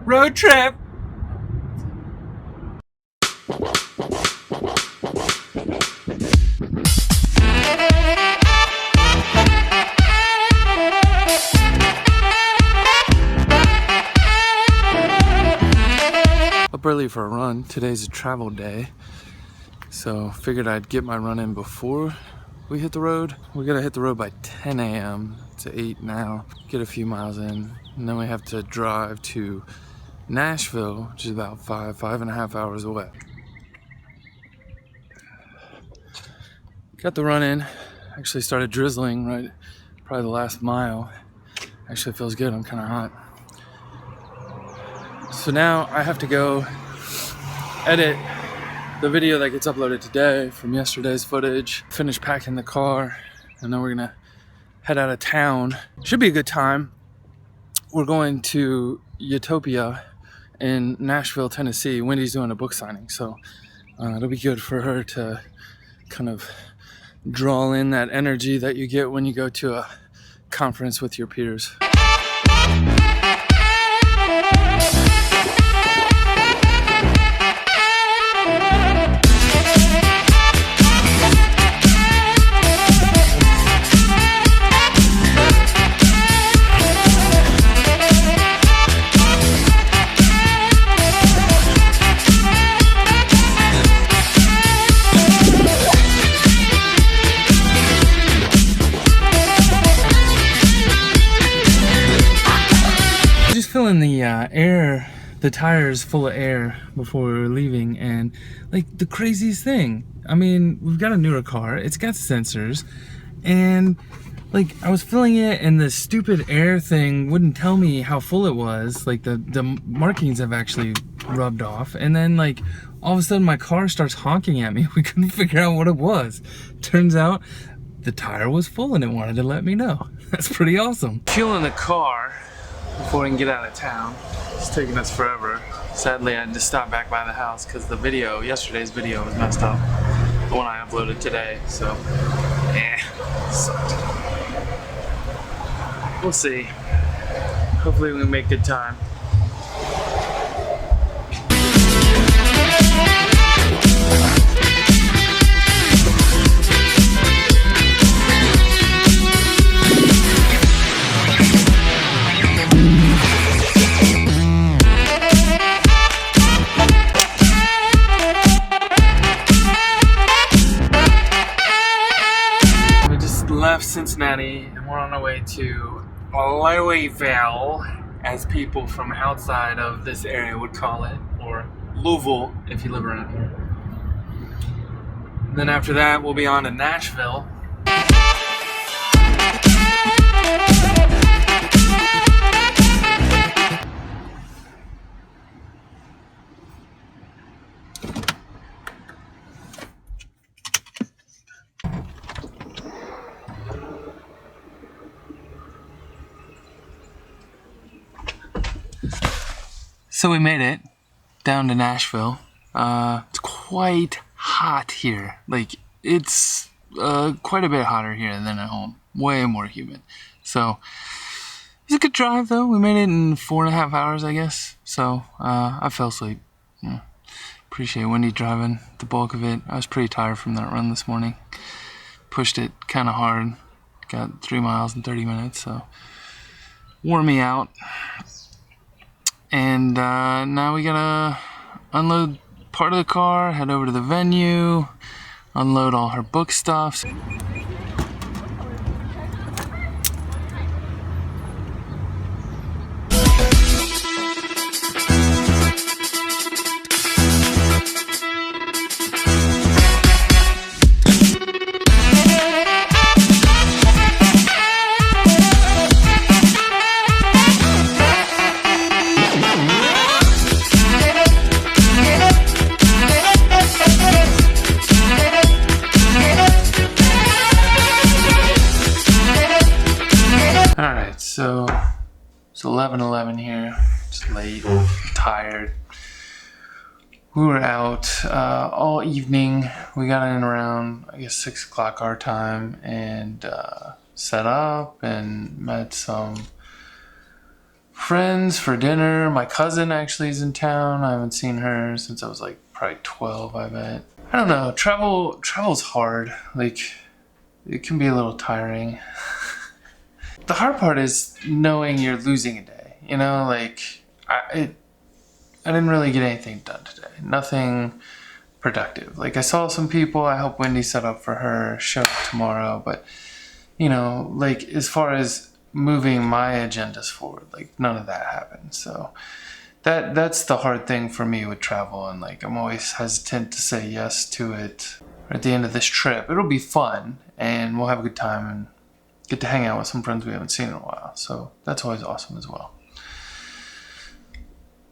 Road trip! Up early for a run. Today's a travel day, so figured I'd get my run in before we hit the road. We gotta hit the road by 10 a.m. It's 8 now. Get a few miles in, and then we have to drive to Nashville, which is about five and a half hours away. Got the run in. Actually started drizzling right, probably the last mile. Actually feels good. I'm kind of hot. So now I have to go edit the video that gets uploaded today from yesterday's footage, finish packing the car, and then we're gonna head out of town. Should be a good time. We're going to Utopia in Nashville, Tennessee. Wendy's doing a book signing, so it'll be good for her to kind of draw in that energy that you get when you go to a conference with your peers. Filling the tires full of air before we were leaving, and like the craziest thing, I mean, we've got a newer car, it's got sensors, and like I was filling it and the stupid air thing wouldn't tell me how full it was. Like the markings have actually rubbed off, and then like all of a sudden my car starts honking at me. We couldn't figure out what it was. Turns out the tire was full and it wanted to let me know. That's pretty awesome. Fueling the car before we can get out of town. It's taking us forever. Sadly, I had to stop back by the house because the video, yesterday's video, was messed up. The one I uploaded today, so sucked. We'll see. Hopefully we can make good time. Left Cincinnati and we're on our way to Louisville, as people from outside of this area would call it, or Louisville if you live around here. And then after that we'll be on to Nashville. So we made it down to Nashville. It's quite hot here. Like, it's quite a bit hotter here than at home. Way more humid. So it's a good drive though. We made it in 4.5 hours, I guess. So I fell asleep. Yeah. Appreciate Wendy driving the bulk of it. I was pretty tired from that run this morning. Pushed it kind of hard. Got 3 miles in 30 minutes, so wore me out. And now we gotta unload part of the car, head over to the venue, unload all her book stuff. So it's 11:11 here. It's late, tired. We were out all evening. We got in around, I guess, 6 o'clock our time, and set up and met some friends for dinner. My cousin actually is in town. I haven't seen her since I was like probably 12, I bet. I don't know. Travel's hard. Like, it can be a little tiring. The hard part is knowing you're losing a day. You know, like, I didn't really get anything done today. Nothing productive. Like, I saw some people. I hope Wendy set up for her show tomorrow. But, you know, like, as far as moving my agendas forward, like, none of that happened. So that's the hard thing for me with travel. And, like, I'm always hesitant to say yes to it. At the end of this trip, it'll be fun. And we'll have a good time and get to hang out with some friends we haven't seen in a while. So that's always awesome as well.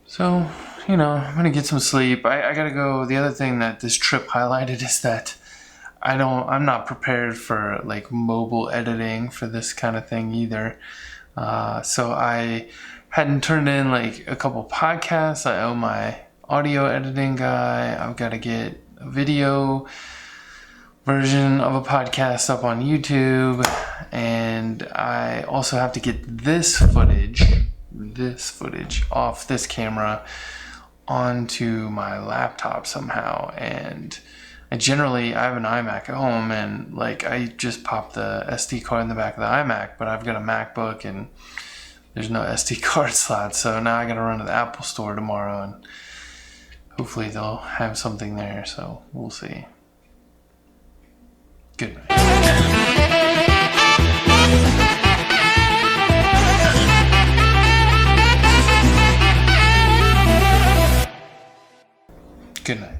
So, you know, I'm gonna get some sleep. I gotta go. The other thing that this trip highlighted is that I'm not prepared for like mobile editing for this kind of thing either. So I hadn't turned in like a couple podcasts. I owe my audio editing guy. I've got to get a video version of a podcast up on YouTube, and I also have to get this footage off this camera onto my laptop somehow. And I have an iMac at home, and like I just pop the SD card in the back of the iMac, but I've got a MacBook and there's no SD card slot, so now I gotta run to the Apple store tomorrow and hopefully they'll have something there, so we'll see. Good night. Good night.